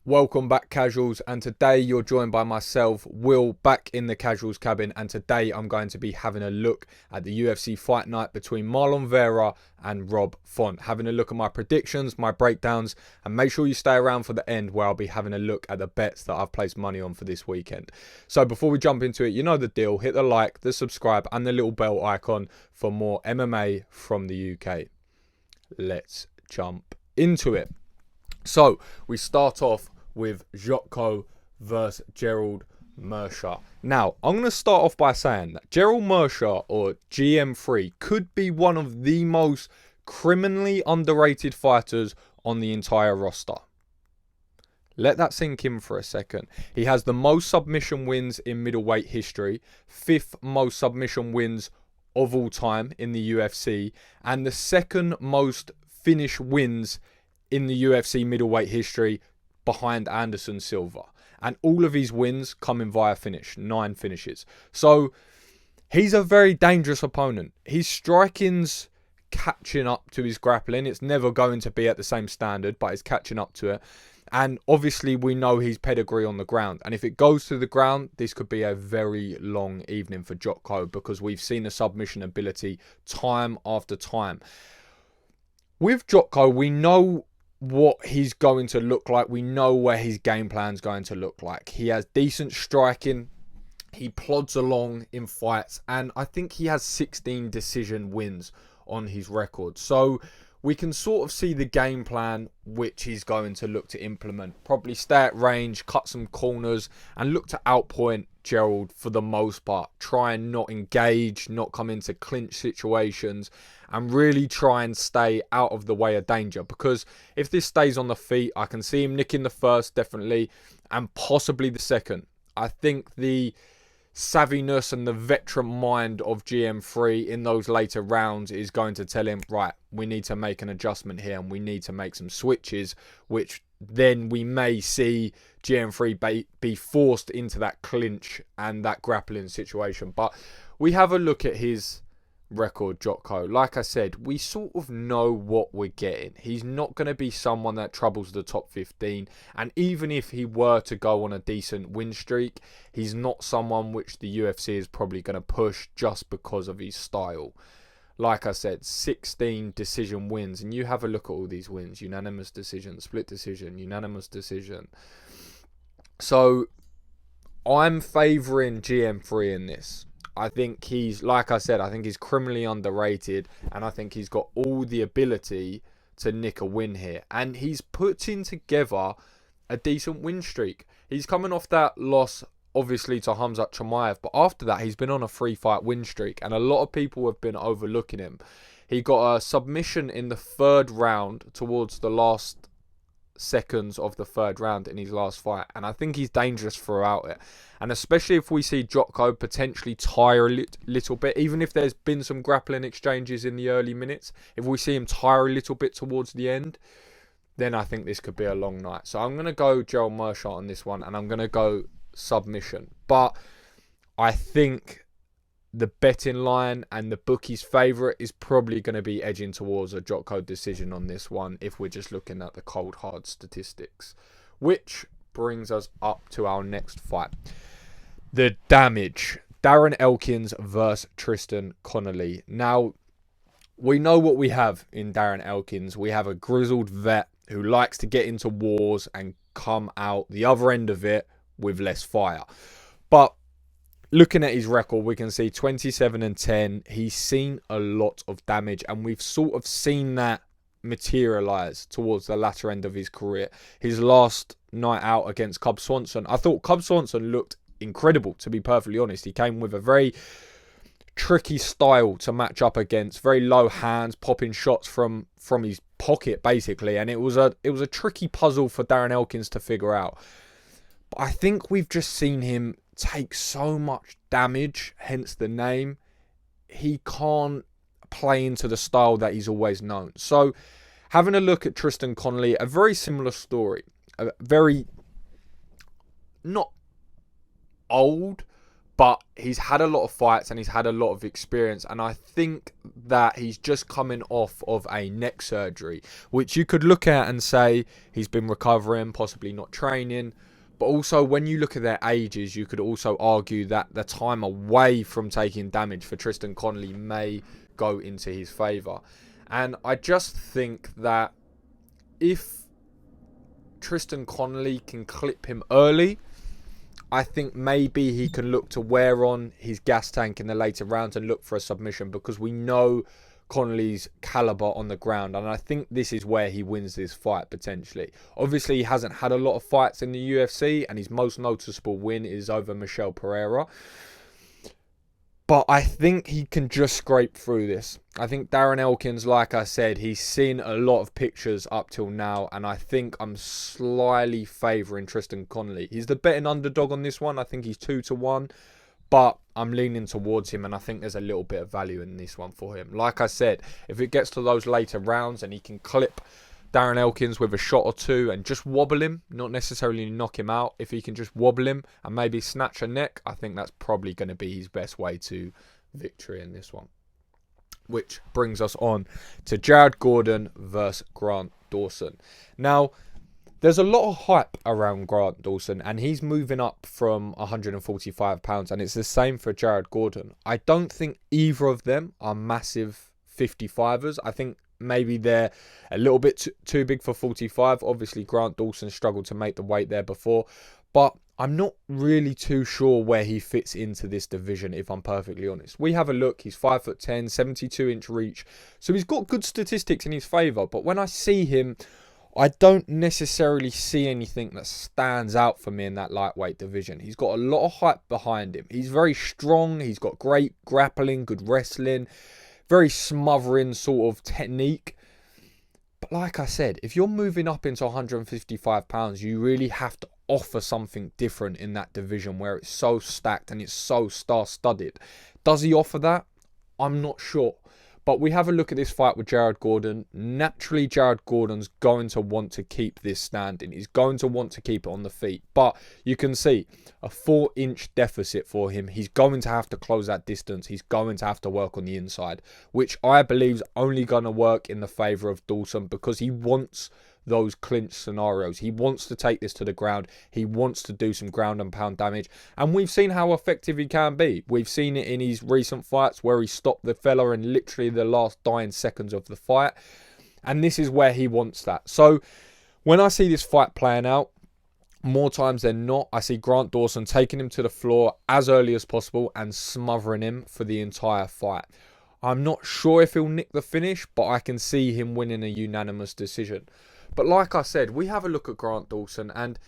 Welcome back, casuals, and today you're joined by myself, Will, back in the casuals cabin, and today I'm going to be having a look at the UFC fight night between Marlon Vera and Rob Font, having a look at my predictions, my breakdowns, and make sure you stay around for the end where I'll be having a look at the bets that I've placed money on for this weekend. So before we jump into it, you know the deal, hit the like, the subscribe, and the little bell icon for more MMA from the UK. Let's jump into it. So we start off with Jotko versus Gerald Mercer. Now, I'm going to start off by saying that Gerald Mercer, or GM3, could be one of the most criminally underrated fighters on the entire roster. Let that sink in for a second. He has the most submission wins in middleweight history, 5th most submission wins of all time in the UFC, and the 2nd most finish wins in the UFC middleweight history, behind Anderson Silva. And all of his wins come in via finish, 9 finishes. So he's a very dangerous opponent. His striking's catching up to his grappling. It's never going to be at the same standard, but it's catching up to it. And obviously we know his pedigree on the ground. And if it goes to the ground, this could be a very long evening for Jotko, because we've seen the submission ability time after time. With Jotko, we know what he's going to look like. We know where his game plan's going to look like. He has decent striking. He plods along in fights. And I think he has 16 decision wins on his record. So we can sort of see the game plan which he's going to look to implement. Probably stay at range, cut some corners, and look to outpoint Gerald for the most part. Try and not engage, not come into clinch situations, and really try and stay out of the way of danger. Because if this stays on the feet, I can see him nicking the first, definitely, and possibly the second. I think the savviness and the veteran mind of GM3 in those later rounds is going to tell him, right, we need to make an adjustment here and we need to make some switches, which then we may see GM3 be forced into that clinch and that grappling situation. But we have a look at his record, Jotko. Like I said, we sort of know what we're getting. He's not going to be someone that troubles the top 15, and even if he were to go on a decent win streak, he's not someone which the UFC is probably going to push just because of his style. Like I said, 16 decision wins, and you have a look at all these wins: unanimous decision, split decision, unanimous decision. So I'm favouring GM3 in this. I think he's, like I said, I think he's criminally underrated, and I think he's got all the ability to nick a win here. And he's putting together a decent win streak. He's coming off that loss, obviously, to Khamzat Chimaev, but after that, he's been on a 3-fight win streak, and a lot of people have been overlooking him. He got a submission in the 3rd round towards the last seconds of the 3rd round in his last fight, and I think he's dangerous throughout it. And especially if we see Jotko potentially tire a little bit, even if there's been some grappling exchanges in the early minutes, if we see him tire a little bit towards the end, then I think this could be a long night. So I'm going to go Gerald Mercer on this one, and I'm going to go submission. But I think the betting line and the bookie's favourite is probably going to be edging towards a Jotko decision on this one if we're just looking at the cold hard statistics. Which brings us up to our next fight. The damage. Darren Elkins versus Tristan Connolly. Now, we know what we have in Darren Elkins. We have a grizzled vet who likes to get into wars and come out the other end of it with less fire. But looking at his record, we can see 27-10. He's seen a lot of damage, and we've sort of seen that materialise towards the latter end of his career. His last night out against Cub Swanson, I thought Cub Swanson looked incredible, to be perfectly honest. He came with a very tricky style to match up against, very low hands, popping shots from his pocket basically, and it was a tricky puzzle for Darren Elkins to figure out. But I think we've just seen him take so much damage, hence the name. He can't play into the style that he's always known. So having a look at Tristan Connolly, a very similar story, a very not old, But he's had a lot of fights and he's had a lot of experience. And I think that he's just coming off of a neck surgery, which you could look at and say he's been recovering, possibly not training. But also, when you look at their ages, you could also argue that the time away from taking damage for Tristan Connolly may go into his favour. And I just think that if Tristan Connolly can clip him early, I think maybe he can look to wear on his gas tank in the later rounds and look for a submission, because we know Connolly's caliber on the ground, and I think this is where he wins this fight potentially. Obviously, he hasn't had a lot of fights in the UFC, and his most noticeable win is over Michel Pereira. But I think he can just scrape through this. I think Darren Elkins, like I said, he's seen a lot of pictures up till now, and I think I'm slightly favouring Tristan Connolly. He's the betting underdog on this one. I think he's 2-1, but I'm leaning towards him, and I think there's a little bit of value in this one for him. Like I said, if it gets to those later rounds and he can clip Darren Elkins with a shot or two and just wobble him, not necessarily knock him out. If he can just wobble him and maybe snatch a neck, I think that's probably going to be his best way to victory in this one. Which brings us on to Jared Gordon versus Grant Dawson. Now, there's a lot of hype around Grant Dawson, and he's moving up from 145 pounds, and it's the same for Jared Gordon. I don't think either of them are massive 55ers. I think maybe they're a little bit too big for 45. Obviously, Grant Dawson struggled to make the weight there before. But I'm not really too sure where he fits into this division, if I'm perfectly honest. We have a look. He's 5'10", 72-inch reach. So he's got good statistics in his favour. But when I see him, I don't necessarily see anything that stands out for me in that lightweight division. He's got a lot of hype behind him. He's very strong. He's got great grappling, good wrestling, very smothering sort of technique. But like I said, if you're moving up into 155 pounds, you really have to offer something different in that division where it's so stacked and it's so star-studded. Does he offer that? I'm not sure. But we have a look at this fight with Jared Gordon. Naturally, Jared Gordon's going to want to keep this standing. He's going to want to keep it on the feet. But you can see a 4-inch deficit for him. He's going to have to close that distance. He's going to have to work on the inside, which I believe is only going to work in the favour of Dawson, because he wants those clinch scenarios. He wants to take this to the ground. He wants to do some ground and pound damage. And we've seen how effective he can be. We've seen it in his recent fights where he stopped the fella in literally the last dying seconds of the fight. And this is where he wants that. So when I see this fight playing out, more times than not, I see Grant Dawson taking him to the floor as early as possible and smothering him for the entire fight. I'm not sure if he'll nick the finish, but I can see him winning a unanimous decision. But like I said, we have a look at Grant Dawson, and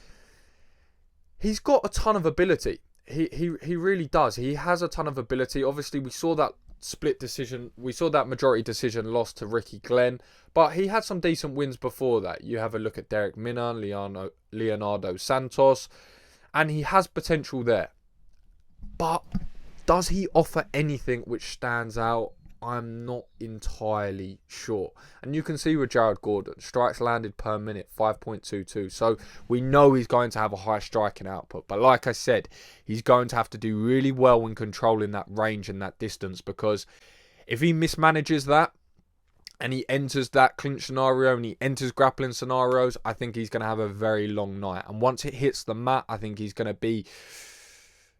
he's got a ton of ability. He really does. He has a ton of ability. Obviously, we saw that split decision. We saw that majority decision loss to Ricky Glenn. But he had some decent wins before that. You have a look at Derek Minner, Leonardo Santos, and he has potential there. But does he offer anything which stands out? I'm not entirely sure. And you can see with Jared Gordon, strikes landed per minute, 5.22. So we know he's going to have a high striking output. But like I said, he's going to have to do really well when controlling that range and that distance, because if he mismanages that and he enters that clinch scenario and he enters grappling scenarios, I think he's going to have a very long night. And once it hits the mat, I think he's going to be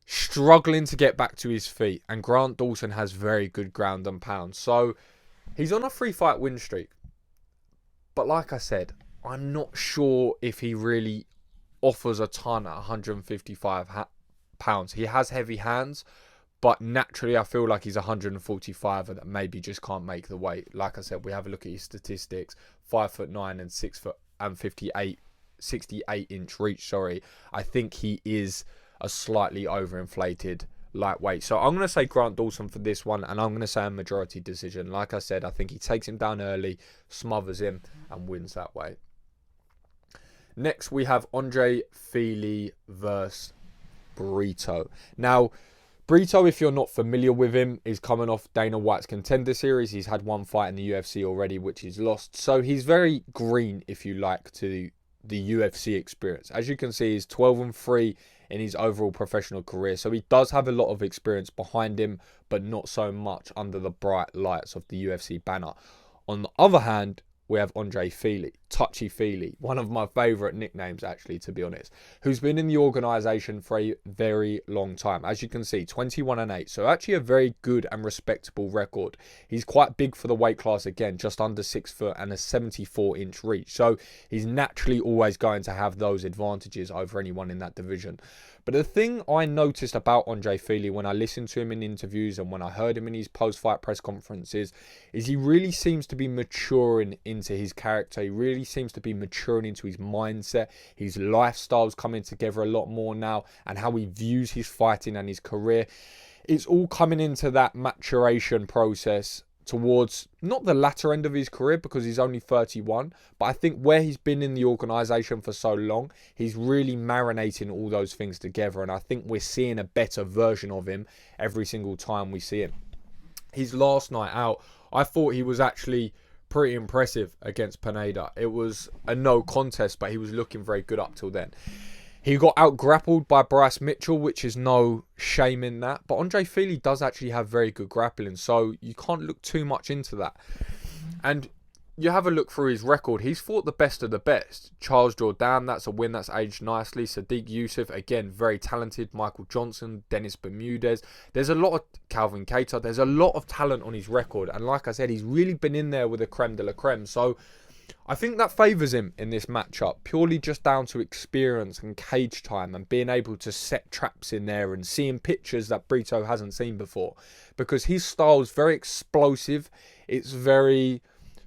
struggling to get back to his feet, and Grant Dawson has very good ground and pound. So he's on a 3-fight win streak. But like I said, I'm not sure if he really offers a ton at 155 pounds. He has heavy hands, but naturally I feel like he's 145 that maybe just can't make the weight. Like I said, we have a look at his statistics: 5'9" and 6 foot and 68-inch reach. I think he is a slightly overinflated lightweight. So I'm going to say Grant Dawson for this one, and I'm going to say a majority decision. Like I said, I think he takes him down early, smothers him, and wins that way. Next, we have Andre Fili versus Burrito. Now, Burrito, if you're not familiar with him, is coming off Dana White's Contender Series. He's had one fight in the UFC already, which he's lost. So he's very green, if you like, to the UFC experience. As you can see, he's 12-3 in his overall professional career. So he does have a lot of experience behind him, but not so much under the bright lights of the UFC banner. On the other hand, we have Andre Fili, Touchy Fili, one of my favourite nicknames actually, to be honest, who's been in the organisation for a very long time. As you can see, 21-8, so actually a very good and respectable record. He's quite big for the weight class again, just under 6 foot and a 74-inch reach. So he's naturally always going to have those advantages over anyone in that division. But the thing I noticed about Andre Fili when I listened to him in interviews and when I heard him in his post-fight press conferences is he really seems to be maturing into his character. He really seems to be maturing into his mindset. His lifestyle's coming together a lot more now, and how he views his fighting and his career. It's all coming into that maturation process towards not the latter end of his career, because he's only 31, but I think where he's been in the organisation for so long, he's really marinating all those things together, and I think we're seeing a better version of him every single time we see him. His last night out, I thought he was actually pretty impressive against Pineda. It was a no contest, but he was looking very good up till then. He got out-grappled by Bryce Mitchell, which is no shame in that. But Andre Fili does actually have very good grappling, so you can't look too much into that. And you have a look through his record. He's fought the best of the best. Charles Jourdain, that's a win that's aged nicely. Sadiq Youssef, again, very talented. Michael Johnson, Dennis Bermudez. There's a lot of Calvin Kattar. There's a lot of talent on his record. And like I said, he's really been in there with the creme de la creme. So I think that favours him in this matchup, purely just down to experience and cage time and being able to set traps in there and seeing pictures that Burrito hasn't seen before. Because his style is very explosive, it's very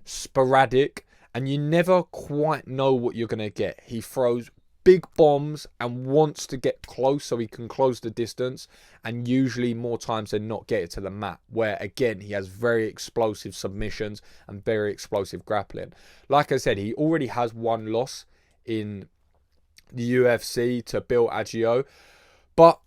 sporadic, and you never quite know what you're going to get. He throws big bombs and wants to get close so he can close the distance, and usually more times than not get it to the mat, where again he has very explosive submissions and very explosive grappling. Like I said, he already has one loss in the UFC to Bill Aggio, but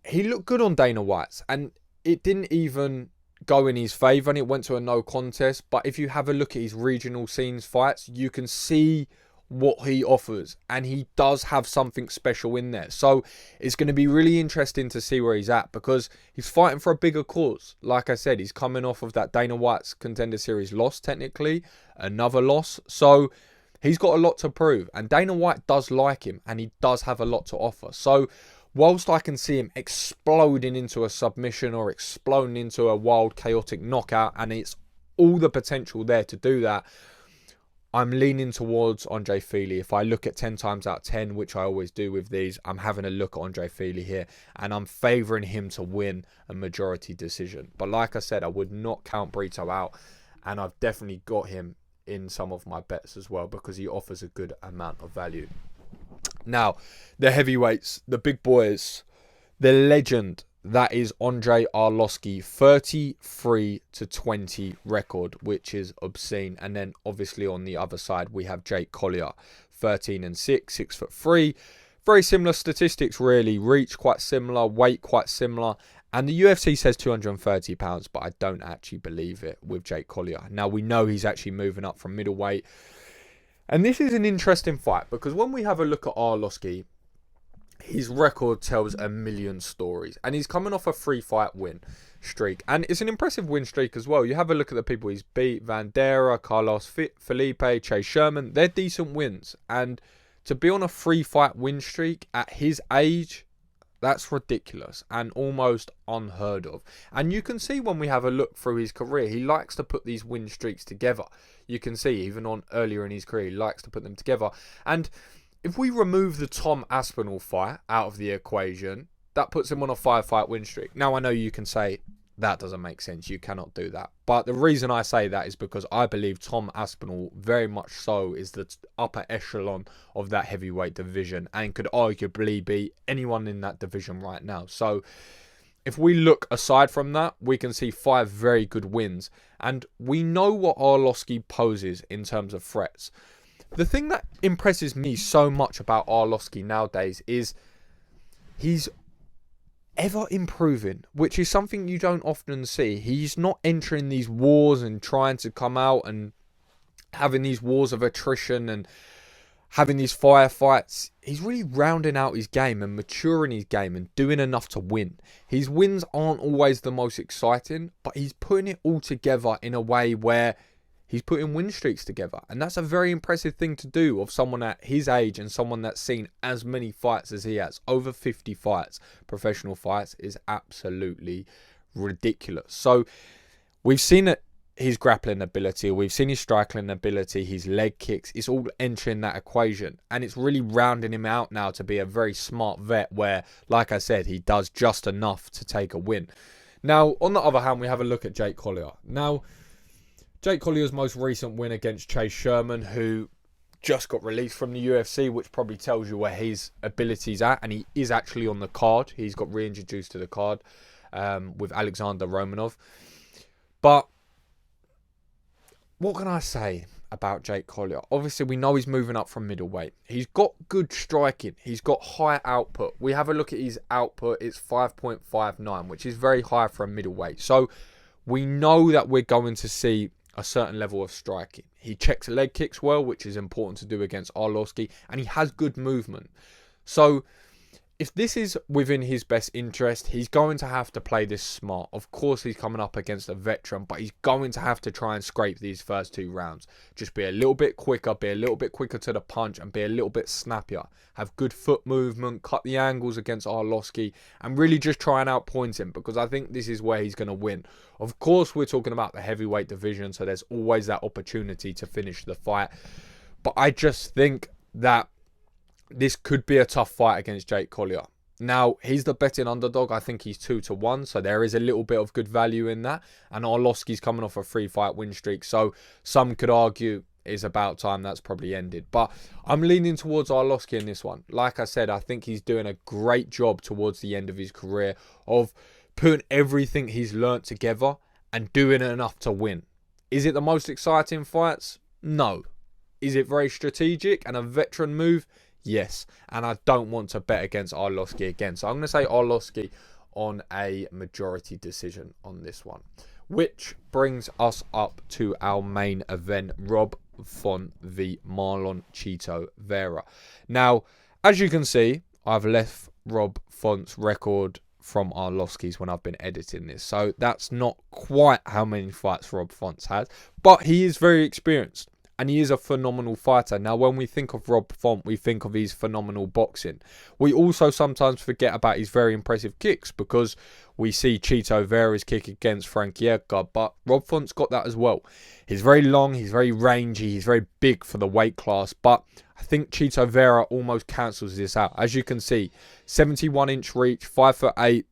he looked good on Dana White's, and it didn't even go in his favour, and it went to a no contest. But if you have a look at his regional scenes fights, you can see what he offers, and he does have something special in there. So it's going to be really interesting to see where he's at, because he's fighting for a bigger cause. Like I said, he's coming off of that Dana White's Contender Series loss, technically another loss, so he's got a lot to prove, and Dana White does like him, and he does have a lot to offer. So whilst I can see him exploding into a submission or exploding into a wild chaotic knockout, and it's all the potential there to do that, I'm leaning towards Andre Fili. If I look at 10 times out of 10, which I always do with these, I'm having a look at Andre Fili here, and I'm favouring him to win a majority decision. But like I said, I would not count Burrito out, and I've definitely got him in some of my bets as well, because he offers a good amount of value. Now, the heavyweights, the big boys, the legend, that is Andre Arlovski, 33-20 record, which is obscene. And then obviously on the other side, we have Jake Collier, 13-6, 6'3". Very similar statistics, really. Reach quite similar, weight quite similar. And the UFC says 230 pounds, but I don't actually believe it with Jake Collier. Now, we know he's actually moving up from middleweight. And this is an interesting fight, because when we have a look at Arlovski, his record tells a million stories, and he's coming off a 3-fight win streak, and it's an impressive win streak as well. You have a look at the people he's beat: Vandera, Carlos Felipe, Chase Sherman. They're decent wins, and to be on a 3-fight win streak at his age, that's ridiculous and almost unheard of. And you can see when we have a look through his career, he likes to put these win streaks together. You can see even on earlier in his career, he likes to put them together. And if we remove the Tom Aspinall fight out of the equation, that puts him on a 5-fight win streak. Now, I know you can say that doesn't make sense. You cannot do that. But the reason I say that is because I believe Tom Aspinall very much so is the upper echelon of that heavyweight division, and could arguably be anyone in that division right now. So if we look aside from that, we can see 5 very good wins. And we know what Arlovski poses in terms of threats. The thing that impresses me so much about Arlovski nowadays is he's ever improving, which is something you don't often see. He's not entering these wars and trying to come out and having these wars of attrition and having these firefights, he's really rounding out his game and maturing his game and doing enough to win. His wins aren't always the most exciting, but he's putting it all together in a way where he's putting win streaks together. And that's a very impressive thing to do of someone at his age and someone that's seen as many fights as he has. Over 50 fights, professional fights, is absolutely ridiculous. So we've seen it. His grappling ability, we've seen his striking ability, his leg kicks, it's all entering that equation, and it's really rounding him out now to be a very smart vet where, like I said, he does just enough to take a win. Now, on the other hand, we have a look at Jake Collier. Now, Jake Collier's most recent win against Chase Sherman, who just got released from the UFC, which probably tells you where his ability's at, and he is actually on the card. He's got reintroduced to the card with Alexander Romanov. But what can I say about Jake Collier? Obviously, we know he's moving up from middleweight. He's got good striking. He's got high output. We have a look at his output. It's 5.59, which is very high for a middleweight. So we know that we're going to see a certain level of striking. He checks leg kicks well, which is important to do against Arlovski, and he has good movement. So if this is within his best interest, he's going to have to play this smart. Of course, he's coming up against a veteran, but he's going to have to try and scrape these first 2 rounds. Just be a little bit quicker, be a little bit quicker to the punch, and be a little bit snappier. Have good foot movement, cut the angles against Arlovski, and really just try and outpoint him, because I think this is where he's going to win. Of course, we're talking about the heavyweight division, so there's always that opportunity to finish the fight. But I just think that this could be a tough fight against Jake Collier. Now, he's the betting underdog. I think he's 2-1, so there is a little bit of good value in that. And Arlovski's coming off a 3-fight win streak, so some could argue it's about time that's probably ended. But I'm leaning towards Arlovski in this one. Like I said, I think he's doing a great job towards the end of his career of putting everything he's learnt together and doing enough to win. Is it the most exciting fights? No. Is it very strategic and a veteran move? Yes, and I don't want to bet against Arlovski again. So I'm going to say Arlovski on a majority decision on this one. Which brings us up to our main event, Rob Font v Marlon Chito Vera. Now, as you can see, I've left Rob Font's record from Arlovski's when I've been editing this. So that's not quite how many fights Rob Font's had, but he is very experienced. And he is a phenomenal fighter. Now, when we think of Rob Font, we think of his phenomenal boxing. We also sometimes forget about his very impressive kicks, because we see Chito Vera's kick against Frankie Edgar, but Rob Font's got that as well. He's very long, he's very rangy, he's very big for the weight class, but I think Chito Vera almost cancels this out. As you can see, 71-inch reach, 5'8".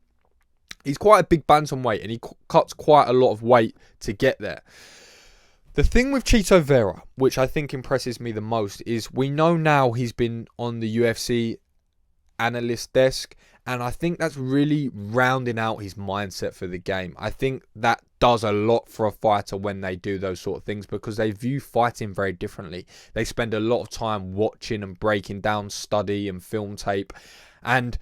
He's quite a big bantamweight, and he cuts quite a lot of weight to get there. The thing with Chito Vera, which I think impresses me the most, is we know now he's been on the UFC analyst desk, and I think that's really rounding out his mindset for the game. I think that does a lot for a fighter when they do those sort of things, because they view fighting very differently. They spend a lot of time watching and breaking down study and film tape, and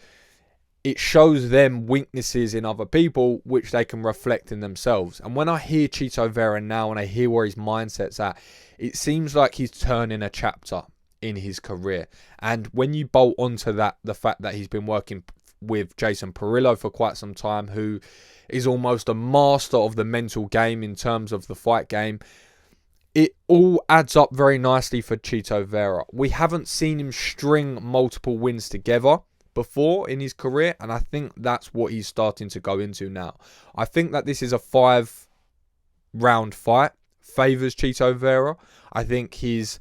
it shows them weaknesses in other people, which they can reflect in themselves. And when I hear Chito Vera now and I hear where his mindset's at, it seems like he's turning a chapter in his career. And when you bolt onto that, the fact that he's been working with Jason Perillo for quite some time, who is almost a master of the mental game in terms of the fight game, it all adds up very nicely for Chito Vera. We haven't seen him string multiple wins together before in his career, and I think that's what he's starting to go into now. I think that this is a 5-round fight, favours Chito Vera. I think his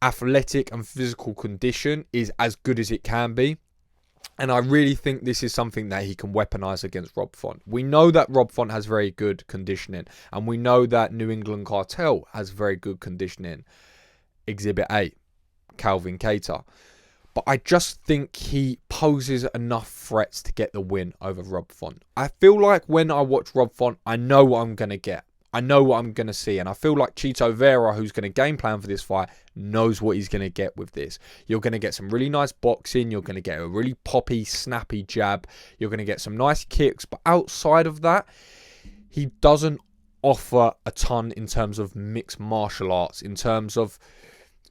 athletic and physical condition is as good as it can be, and I really think this is something that he can weaponize against Rob Font. We know that Rob Font has very good conditioning, and we know that New England Cartel has very good conditioning. Exhibit 8, Calvin Kattar. But I just think he poses enough threats to get the win over Rob Font. I feel like when I watch Rob Font, I know what I'm going to get. I know what I'm going to see. And I feel like Chito Vera, who's going to game plan for this fight, knows what he's going to get with this. You're going to get some really nice boxing. You're going to get a really poppy, snappy jab. You're going to get some nice kicks. But outside of that, he doesn't offer a ton in terms of mixed martial arts, in terms of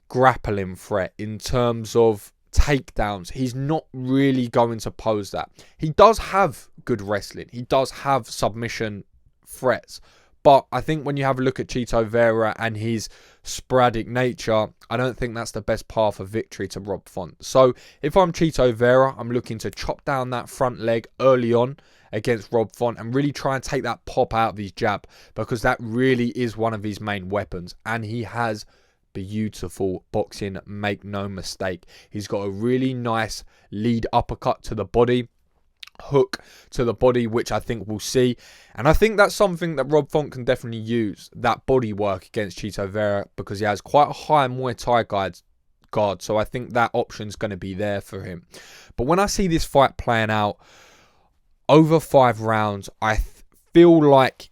grappling threat, in terms of takedowns, he's not really going to pose that. He does have good wrestling. He does have submission threats. But I think when you have a look at Chito Vera and his sporadic nature, I don't think that's the best path of victory to Rob Font. So if I'm Chito Vera, I'm looking to chop down that front leg early on against Rob Font and really try and take that pop out of his jab, because that really is one of his main weapons. And he has beautiful boxing, make no mistake. He's got a really nice lead uppercut to the body, hook to the body, which I think we'll see. And I think that's something that Rob Font can definitely use, that body work against Chito Vera, because he has quite a high Muay Thai guard. So I think that option's going to be there for him. But when I see this fight playing out over 5 rounds, I feel like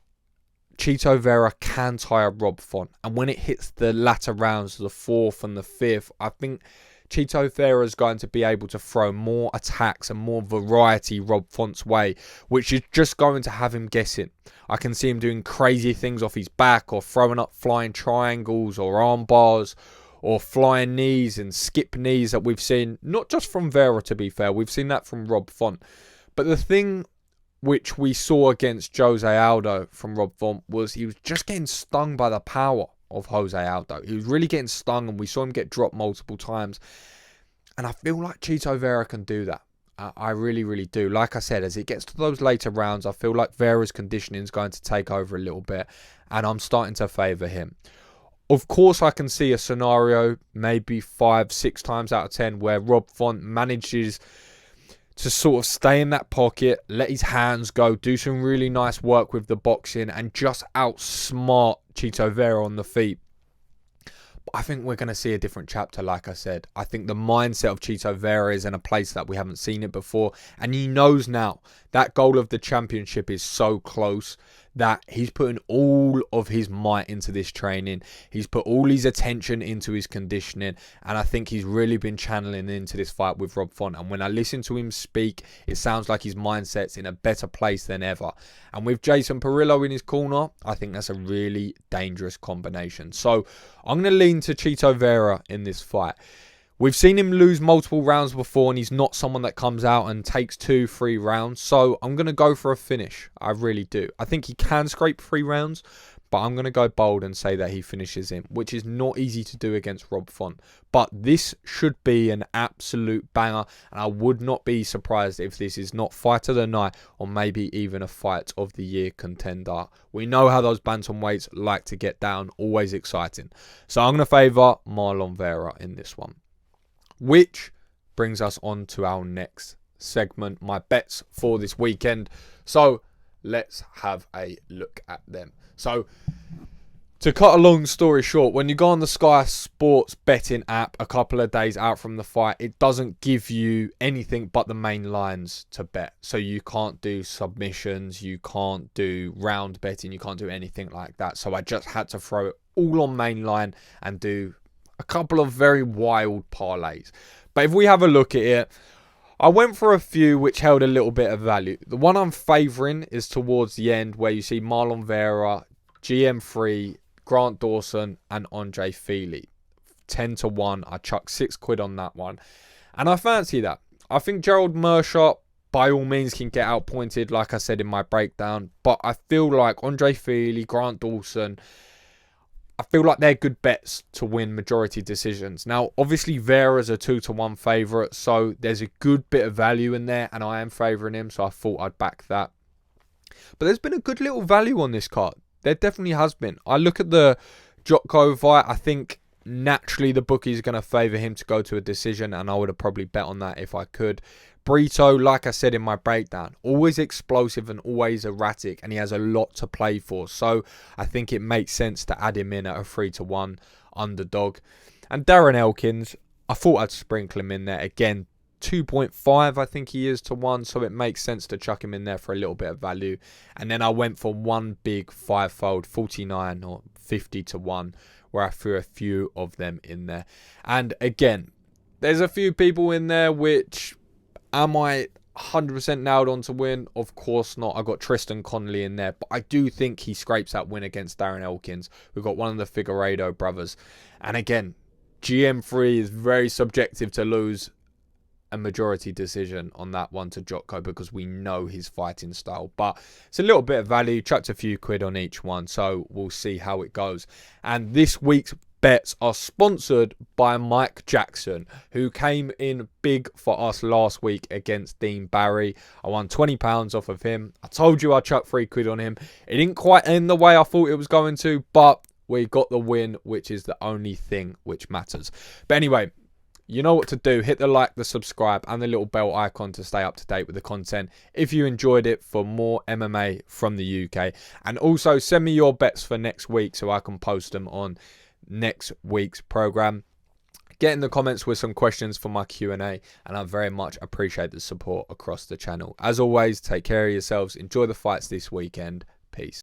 Chito Vera can tire Rob Font. And when it hits the latter rounds, the 4th and the 5th, I think Chito Vera is going to be able to throw more attacks and more variety Rob Font's way, which is just going to have him guessing. I can see him doing crazy things off his back, or throwing up flying triangles or arm bars, or flying knees and skip knees that we've seen, not just from Vera, to be fair. We've seen that from Rob Font. But the thing which we saw against Jose Aldo from Rob Font was he was just getting stung by the power of Jose Aldo. He was really getting stung, and we saw him get dropped multiple times. And I feel like Chito Vera can do that. I really, really do. Like I said, as it gets to those later rounds, I feel like Vera's conditioning is going to take over a little bit, and I'm starting to favour him. Of course, I can see a scenario, maybe 5-6 times out of 10, where Rob Font manages to sort of stay in that pocket, let his hands go, do some really nice work with the boxing, and just outsmart Chito Vera on the feet. But I think we're going to see a different chapter, like I said. I think the mindset of Chito Vera is in a place that we haven't seen it before. And he knows now that goal of the championship is so close that he's putting all of his might into this training. He's put all his attention into his conditioning. And I think he's really been channeling into this fight with Rob Font. And when I listen to him speak, it sounds like his mindset's in a better place than ever. And with Jason Perillo in his corner, I think that's a really dangerous combination. So I'm going to lean to Chito Vera in this fight. We've seen him lose multiple rounds before, and he's not someone that comes out and takes 2-3 rounds. So I'm going to go for a finish. I really do. I think he can scrape 3 rounds, but I'm going to go bold and say that he finishes him, which is not easy to do against Rob Font. But this should be an absolute banger, and I would not be surprised if this is not fight of the night, or maybe even a fight of the year contender. We know how those bantamweights like to get down, always exciting. So I'm going to favour Marlon Vera in this one. Which brings us on to our next segment, my bets for this weekend. So let's have a look at them. So to cut a long story short, when you go on the Sky Sports betting app a couple of days out from the fight, it doesn't give you anything but the main lines to bet. So you can't do submissions, you can't do round betting, you can't do anything like that. So I just had to throw it all on main line and do a couple of very wild parlays. But if we have a look at it, I went for a few which held a little bit of value. The one I'm favouring is towards the end, where you see Marlon Vera, GM3, Grant Dawson and Andre Feely. 10-1. I chucked £6 on that one. And I fancy that. I think Gerald Mercer, by all means, can get outpointed, like I said in my breakdown. But I feel like Andre Feely, Grant Dawson, I feel like they're good bets to win majority decisions. Now, obviously, Vera's a 2-1 favourite, so there's a good bit of value in there, and I am favouring him, so I thought I'd back that. But there's been a good little value on this card. There definitely has been. I look at the Jotko fight, I think naturally the bookie's going to favour him to go to a decision, and I would have probably bet on that if I could. Burrito, like I said in my breakdown, always explosive and always erratic, and he has a lot to play for. So I think it makes sense to add him in at a 3-1 underdog. And Darren Elkins, I thought I'd sprinkle him in there. Again, 2.5 I think he is to 1, so it makes sense to chuck him in there for a little bit of value. And then I went for one big 5-fold, 49 or 50-1, where I threw a few of them in there. And again, there's a few people in there which, am I 100% nailed on to win? Of course not. I got Tristan Connolly in there, but I do think he scrapes that win against Darren Elkins. We've got one of the Figueiredo brothers. And again, GM3 is very subjective to lose a majority decision on that one to Jotko because we know his fighting style. But it's a little bit of value. Chucked a few quid on each one, so we'll see how it goes. And this week's bets are sponsored by Mike Jackson, who came in big for us last week against Dean Barry. I won £20 off of him. I told you I chucked 3 quid on him. It didn't quite end the way I thought it was going to, but we got the win, which is the only thing which matters. But anyway, you know what to do. Hit the like, the subscribe, and the little bell icon to stay up to date with the content if you enjoyed it for more MMA from the UK. And also send me your bets for next week so I can post them on next week's program. Get in the comments with some questions for my Q&A, and I very much appreciate the support across the channel. As always, take care of yourselves. Enjoy the fights this weekend. Peace.